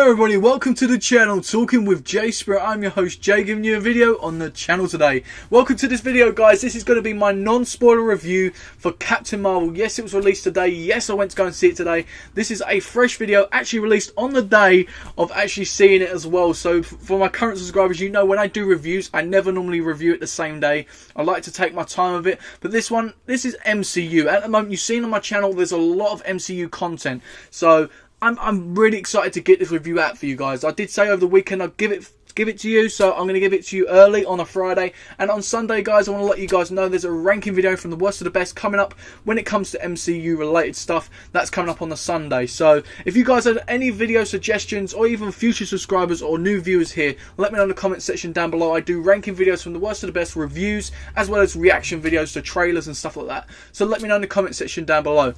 Hello everybody, welcome to the channel Talking with Jay Spirit. I'm your host Jay, giving you a video on the channel today. Welcome to this video, guys. This is going to be my non-spoiler review for Captain Marvel. Yes, it was released today. Yes, I went to go and see it today. This is a fresh video, actually released on the day of actually seeing it as well. So for my current subscribers, you know when I do reviews, I never normally review it the same day. I like to take my time with it. But this is MCU. At the moment, you've seen on my channel, there's a lot of MCU content. So I'm really excited to get this review out for you guys. I did say over the weekend I'd give it to you, so I'm going to give it to you early on a Friday. And on Sunday, guys, I want to let you guys know there's a ranking video from the worst to the best coming up when it comes to MCU related stuff. That's coming up on the Sunday. So if you guys have any video suggestions or even future subscribers or new viewers here, let me know in the comment section down below. I do ranking videos from the worst to the best, reviews, as well as reaction videos to trailers and stuff like that. So let me know in the comment section down below.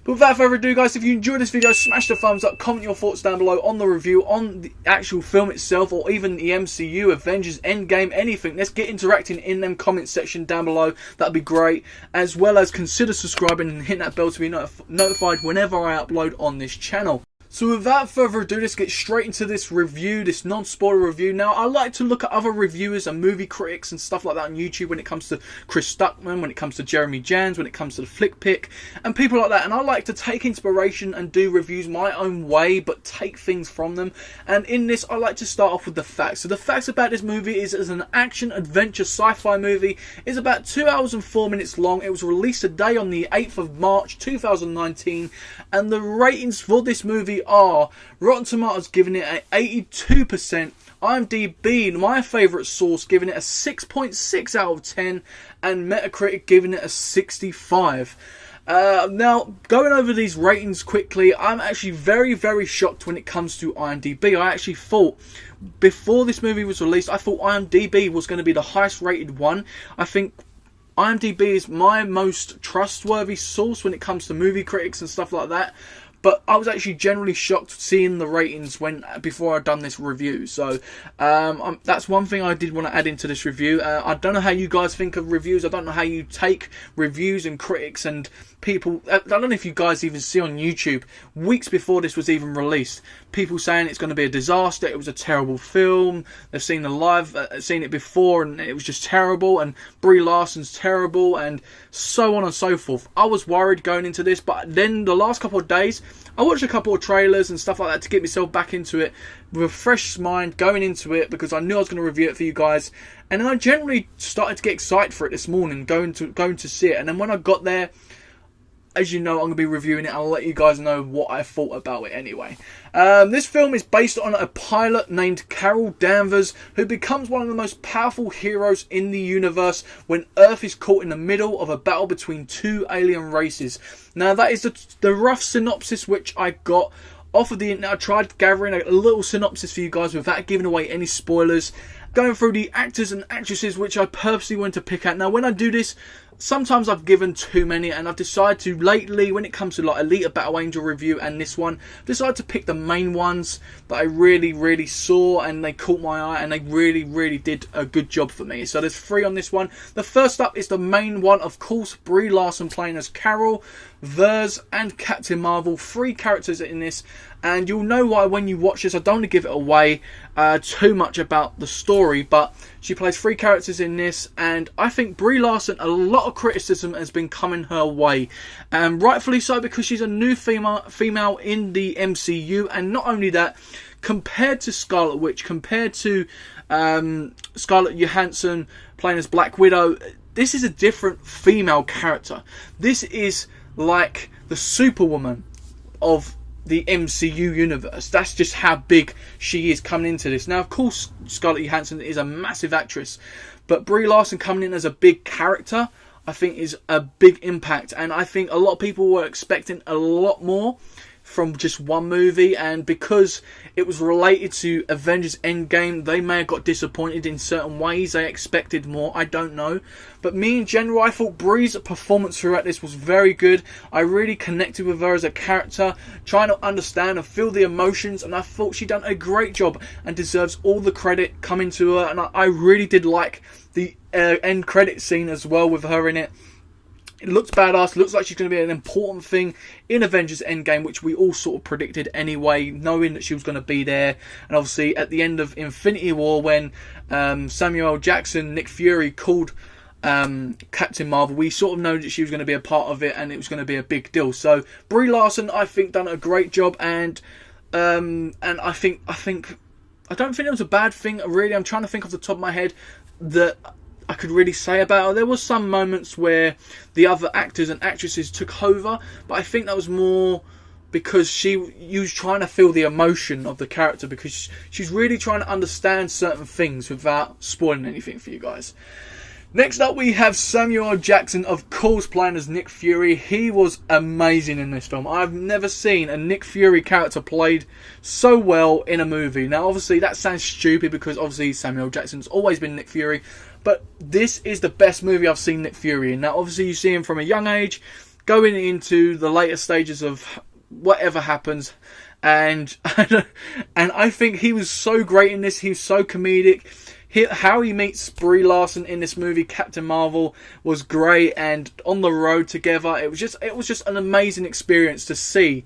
But without further ado, guys, if you enjoyed this video, smash the thumbs up, comment your thoughts down below on the review, on the actual film itself, or even the MCU, Avengers Endgame, anything. Let's get interacting in them comment section down below. That'd be great. As well as consider subscribing and hitting that bell to be notified whenever I upload on this channel. So without further ado, let's get straight into this review, this non-spoiler review. Now, I like to look at other reviewers and movie critics and stuff like that on YouTube when it comes to Chris Stuckman, when it comes to Jeremy Jans, when it comes to the Flick Pick, and people like that. And I like to take inspiration and do reviews my own way, but take things from them. And in this, I like to start off with the facts. So the facts about this movie is as an action, adventure, sci-fi movie. It's about 2 hours and 4 minutes long. It was released today on the 8th of March 2019. And the ratings for this movie are Rotten Tomatoes giving it an 82%, IMDb, my favourite source, giving it a 6.6 out of 10, and Metacritic giving it a 65. Now, going over these ratings quickly, I'm actually very, very shocked when it comes to IMDb. I actually thought, before this movie was released, I thought IMDb was going to be the highest rated one. I think IMDb is my most trustworthy source when it comes to movie critics and stuff like that. But I was actually generally shocked seeing the ratings before I'd done this review. So that's one thing I did want to add into this review. I don't know how you guys think of reviews. I don't know how you take reviews and critics and people. I don't know if you guys even see on YouTube, weeks before this was even released, people saying it's going to be a disaster, it was a terrible film, they've seen seen it before and it was just terrible, and Brie Larson's terrible, and so on and so forth. I was worried going into this, but then the last couple of days, I watched a couple of trailers and stuff like that to get myself back into it with a fresh mind going into it, because I knew I was going to review it for you guys. And then I generally started to get excited for it this morning, going to see it. And then when I got there, as you know, I'm going to be reviewing it. I'll let you guys know what I thought about it anyway. This film is based on a pilot named Carol Danvers, who becomes one of the most powerful heroes in the universe when Earth is caught in the middle of a battle between two alien races. Now, that is the rough synopsis which I got off of the internet. I tried gathering a little synopsis for you guys without giving away any spoilers, going through the actors and actresses which I purposely wanted to pick out. Now, when I do this, sometimes I've given too many, and I've decided to lately, when it comes to like Elite Battle Angel review and this one, decided to pick the main ones that I really saw and they caught my eye and they really did a good job for me. So there's 3 on this one. The first up is the main one, of course, Brie Larson playing as Carol, Vers and Captain Marvel. 3 characters in this, and you'll know why when you watch this. I don't want to give it away too much about the story, but she plays 3 characters in this, and I think Brie Larson, a lot of criticism has been coming her way, and rightfully so, because she's a new female in the MCU. And not only that, compared to Scarlet Witch, compared to Scarlett Johansson playing as Black Widow, this is a different female character. This is like the Superwoman of the MCU universe. That's just how big she is coming into this. Now, of course, Scarlett Johansson is a massive actress, but Brie Larson coming in as a big character, I think, is a big impact. And I think a lot of people were expecting a lot more from just one movie, and because it was related to Avengers Endgame, they may have got disappointed in certain ways. They expected more, I don't know. But me in general, I thought Brie's performance throughout this was very good. I really connected with her as a character, trying to understand and feel the emotions, and I thought she done a great job and deserves all the credit coming to her. And I really did like the end credit scene as well with her in it. It looks badass. It looks like she's going to be an important thing in Avengers Endgame, which we all sort of predicted anyway, knowing that she was going to be there. And obviously, at the end of Infinity War, when Samuel L. Jackson, Nick Fury, called Captain Marvel, we sort of know that she was going to be a part of it, and it was going to be a big deal. So Brie Larson, I think, done a great job, and I think I don't think it was a bad thing, really. I'm trying to think off the top of my head that I could really say about her. There was some moments where the other actors and actresses took over, but I think that was more because you was trying to feel the emotion of the character, because she's really trying to understand certain things without spoiling anything for you guys. Next up, we have Samuel L. Jackson, of course, playing as Nick Fury. He was amazing in this film. I've never seen a Nick Fury character played so well in a movie. Now, obviously, that sounds stupid because, obviously, Samuel L. Jackson's always been Nick Fury. But this is the best movie I've seen Nick Fury in. Now, obviously, you see him from a young age, going into the later stages of whatever happens. And I think he was so great in this. He was so comedic. How he meets Brie Larson in this movie, Captain Marvel, was great, and on the road together, it was just an amazing experience to see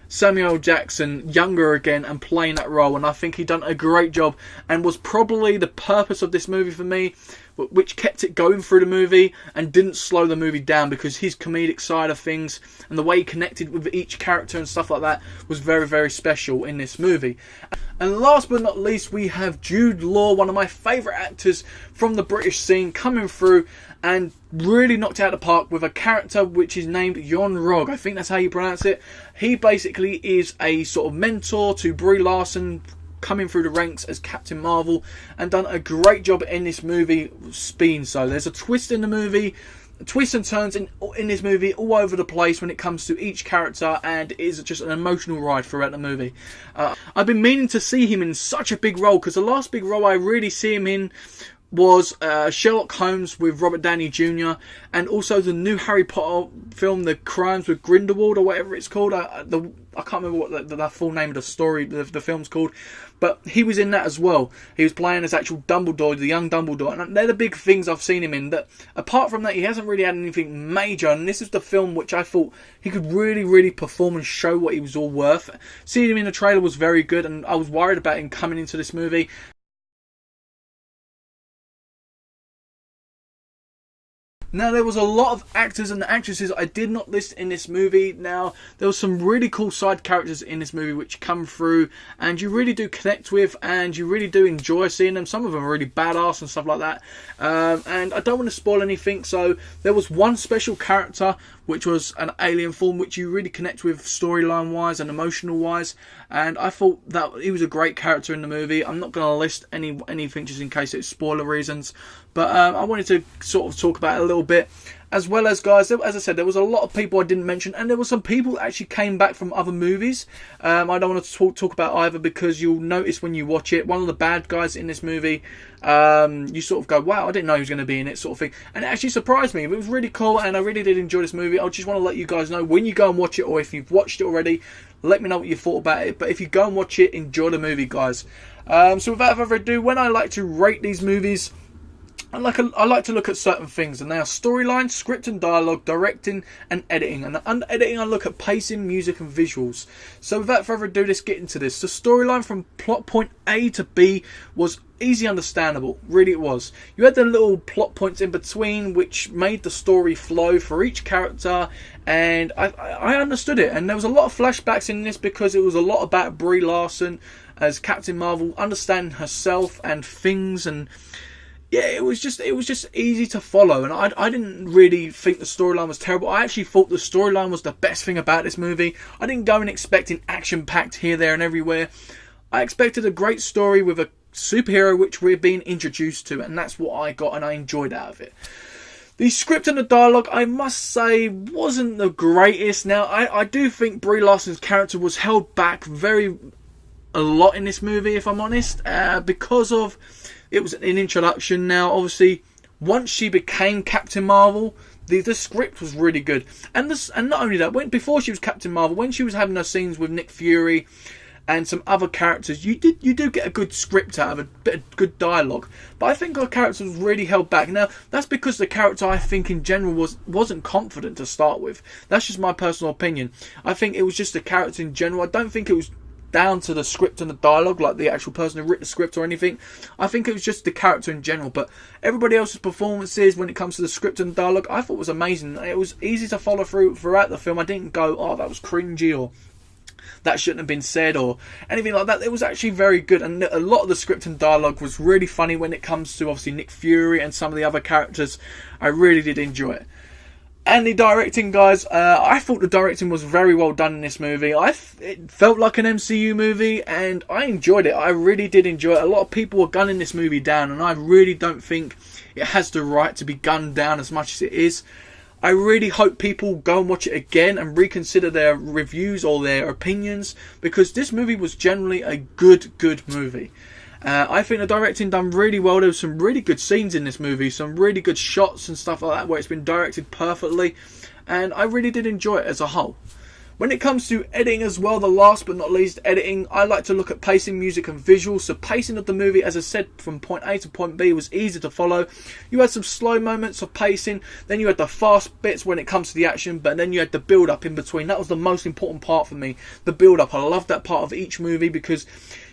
Samuel L. Jackson younger again and playing that role. And I think he done a great job, and was probably the purpose of this movie for me, which kept it going through the movie and didn't slow the movie down, because his comedic side of things and the way he connected with each character and stuff like that was very, very special in this movie. And last but not least, we have Jude Law, one of my favourite actors from the British scene, coming through and really knocked out of the park with a character which is named Yon-Rogg. I think that's how you pronounce it. He basically is a sort of mentor to Brie Larson, coming through the ranks as Captain Marvel, and done a great job in this movie being so. There's a twist in the movie, twists and turns in this movie all over the place when it comes to each character, and it is just an emotional ride throughout the movie. I've been meaning to see him in such a big role, because the last big role I really see him in was Sherlock Holmes with Robert Downey Jr. and also the new Harry Potter film, The Crimes with Grindelwald, or whatever it's called. I can't remember what the full name of the story, the film's called, but he was in that as well. He was playing as actual Dumbledore, the young Dumbledore, and they're the big things I've seen him in. That apart from that, he hasn't really had anything major, and this is the film which I thought he could really, really perform and show what he was all worth. Seeing him in the trailer was very good, and I was worried about him coming into this movie. Now, there was a lot of actors and actresses I did not list in this movie. Now, there was some really cool side characters in this movie which come through and you really do connect with, and you really do enjoy seeing them. Some of them are really badass and stuff like that. And I don't want to spoil anything, so there was one special character which was an alien form which you really connect with storyline wise and emotional wise, and I thought that he was a great character in the movie. I'm not going to list anything just in case it's spoiler reasons, but I wanted to sort of talk about it a little bit. As well as, guys, as I said, there was a lot of people I didn't mention, and there were some people that actually came back from other movies. I don't want to talk about either, because you'll notice when you watch it, one of the bad guys in this movie, you sort of go, wow, I didn't know he was going to be in it, sort of thing. And it actually surprised me. It was really cool, and I really did enjoy this movie. I just want to let you guys know, when you go and watch it, or if you've watched it already, let me know what you thought about it. But if you go and watch it, enjoy the movie, guys. So without further ado, when I like to rate these movies, I like to look at certain things, and they are storyline, script and dialogue, directing and editing. And under editing, I look at pacing, music and visuals. So without further ado, let's get into this. The storyline from plot point A to B was easy understandable, really it was. You had the little plot points in between which made the story flow for each character, and I understood it. And there was a lot of flashbacks in this, because it was a lot about Brie Larson as Captain Marvel, understanding herself and things, and yeah, it was just easy to follow, and I didn't really think the storyline was terrible. I actually thought the storyline was the best thing about this movie. I didn't go in expecting action-packed here, there and everywhere. I expected a great story with a superhero which we're being introduced to, and that's what I got, and I enjoyed out of it. The script and the dialogue, I must say, wasn't the greatest. Now, I do think Brie Larson's character was held back a lot in this movie, if I'm honest, because of it was an introduction. Now, obviously, once she became Captain Marvel, the script was really good, and not only that, before she was Captain Marvel, when she was having her scenes with Nick Fury, and some other characters, you do get a good script out of a bit of good dialogue. But I think our character was really held back. Now, that's because the character, I think, in general wasn't confident to start with. That's just my personal opinion. I think it was just the character in general. I don't think it was down to the script and the dialogue, like the actual person who wrote the script or anything. I think it was just the character in general. But everybody else's performances when it comes to the script and dialogue, I thought was amazing. It was easy to follow throughout the film. I didn't go, oh, that was cringy, or that shouldn't have been said, or anything like that. It was actually very good, and a lot of the script and dialogue was really funny when it comes to obviously Nick Fury and some of the other characters. I really did enjoy it. And the directing, guys, I thought the directing was very well done in this movie. It felt like an MCU movie, and I enjoyed it. I really did enjoy it. A lot of people were gunning this movie down, and I really don't think it has the right to be gunned down as much as it is. I really hope people go and watch it again and reconsider their reviews or their opinions, because this movie was generally a good movie. I think the directing done really well. There was some really good scenes in this movie, some really good shots and stuff like that where it's been directed perfectly, and I really did enjoy it as a whole. When it comes to editing as well, the last but not least, editing, I like to look at pacing, music and visuals. So pacing of the movie, as I said, from point A to point B was easy to follow. You had some slow moments of pacing, then you had the fast bits when it comes to the action, but then you had the build up in between. That was the most important part for me, the build up. I love that part of each movie, because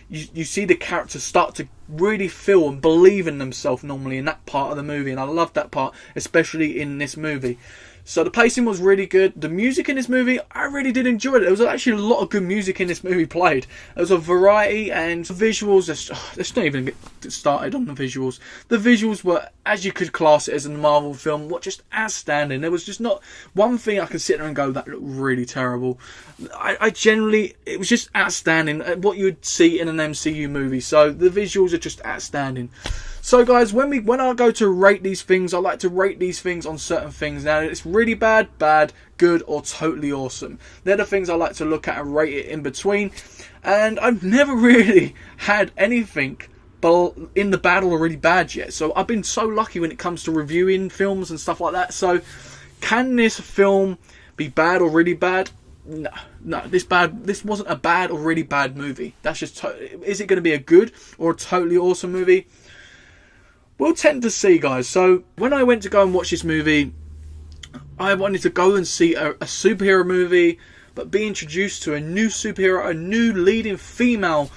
you see the characters start to really feel and believe in themselves normally in that part of the movie, and I love that part, especially in this movie. So the pacing was really good. The music in this movie, I really did enjoy it. There was actually a lot of good music in this movie played. There was a variety, and the visuals, let's not even get started on the visuals. The visuals were, as you could class it as a Marvel film, just outstanding. There was just not one thing I could sit there and go, that looked really terrible. I generally, it was just outstanding, what you would see in an MCU movie. So the visuals are just outstanding. So guys, when I go to rate these things, I like to rate these things on certain things. Now, it's really bad, good, or totally awesome. They're the things I like to look at and rate it in between. And I've never really had anything in the bad or really bad yet. So I've been so lucky when it comes to reviewing films and stuff like that. So can this film be bad or really bad? No, this wasn't a bad or really bad movie. That's just, is it going to be a good or a totally awesome movie? We'll tend to see, guys. So when I went to go and watch this movie, I wanted to go and see a superhero movie, but be introduced to a new superhero, a new leading female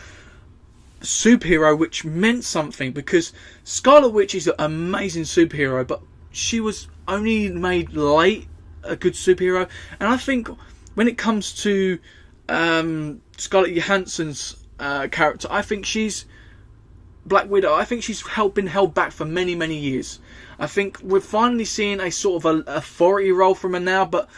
superhero, which meant something, because Scarlet Witch is an amazing superhero, but she was only made late a good superhero. And I think when it comes to Scarlett Johansson's character, I think she's Black Widow. I think she's been held back for many years. I think we're finally seeing a sort of an authority role from her now, but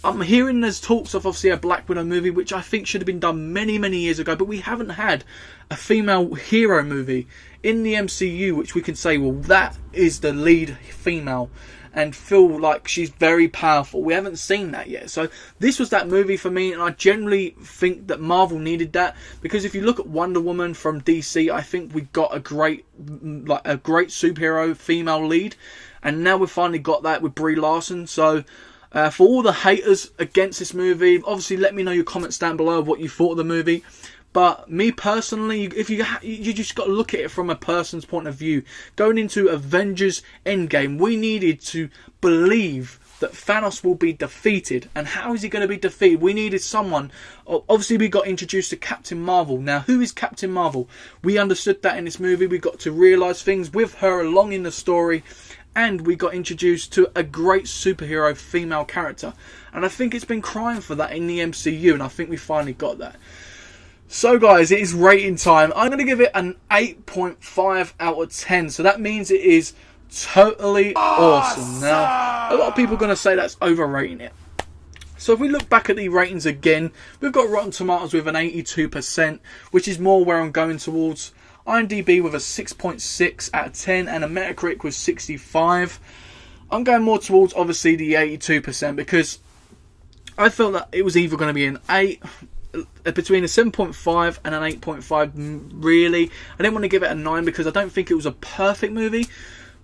I'm hearing there's talks of obviously a Black Widow movie, which I think should have been done many years ago, but we haven't had a female hero movie in the MCU which we can say, well, that is the lead female and feel like she's very powerful. We haven't seen that yet. So this was that movie for me, and I generally think that Marvel needed that, because if you look at Wonder Woman from DC, I think we got a great superhero female lead, and now we've finally got that with Brie Larson. So for all the haters against this movie, obviously let me know your comments down below of what you thought of the movie. But me personally, if you just got to look at it from a person's point of view. Going into Avengers Endgame, we needed to believe that Thanos will be defeated. And how is he going to be defeated? We needed someone. Obviously, we got introduced to Captain Marvel. Now, who is Captain Marvel? We understood that in this movie. We got to realise things with her along in the story. And we got introduced to a great superhero female character. And I think it's been crying for that in the MCU. And I think we finally got that. So guys, it is rating time. I'm going to give it an 8.5 out of 10. So that means it is totally awesome. Now, a lot of people are going to say that's overrating it. So if we look back at the ratings again, we've got Rotten Tomatoes with an 82%, which is more where I'm going towards. IMDb with a 6.6 out of 10 and a Metacritic with 65. I'm going more towards obviously the 82% because I felt that it was either going to be an 8, between a 7.5 and an 8.5 really. I didn't want to give it a 9 because I don't think it was a perfect movie,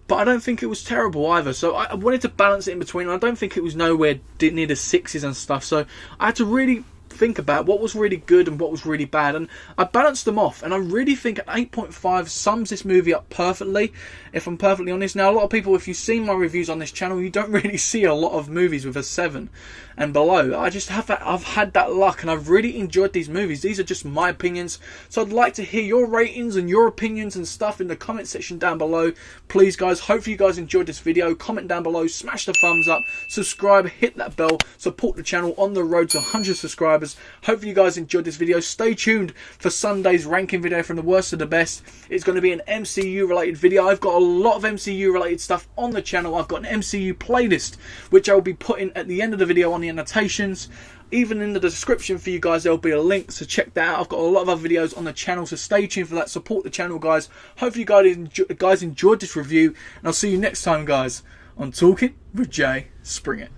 but I don't think it was terrible either. So I wanted to balance it in between. I don't think it was nowhere near the 6s and stuff. So I had to really think about what was really good and what was really bad, and I balanced them off, and I really think an 8.5 sums this movie up perfectly, if I'm perfectly honest. Now, a lot of people, if you've seen my reviews on this channel, you don't really see a lot of movies with a 7 and below. I just have that, I've had that luck, and I've really enjoyed these movies. These are just my opinions, so I'd like to hear your ratings and your opinions and stuff in the comment section down below. Please guys, hopefully you guys enjoyed this video. Comment down below, smash the thumbs up, subscribe, hit that bell, support the channel on the road to 100 subscribers. Hopefully you guys enjoyed this video. Stay tuned for Sunday's ranking video from the worst to the best. It's going to be an MCU related video. I've got a lot of MCU related stuff on the channel. I've got an MCU playlist which I will be putting at the end of the video on the annotations. Even in the description for you guys, there'll be a link, so check that out. I've got a lot of other videos on the channel, so stay tuned for that. Support the channel, guys. Hopefully you guys enjoyed this review, and I'll see you next time, guys, on Talking with Jay Springer.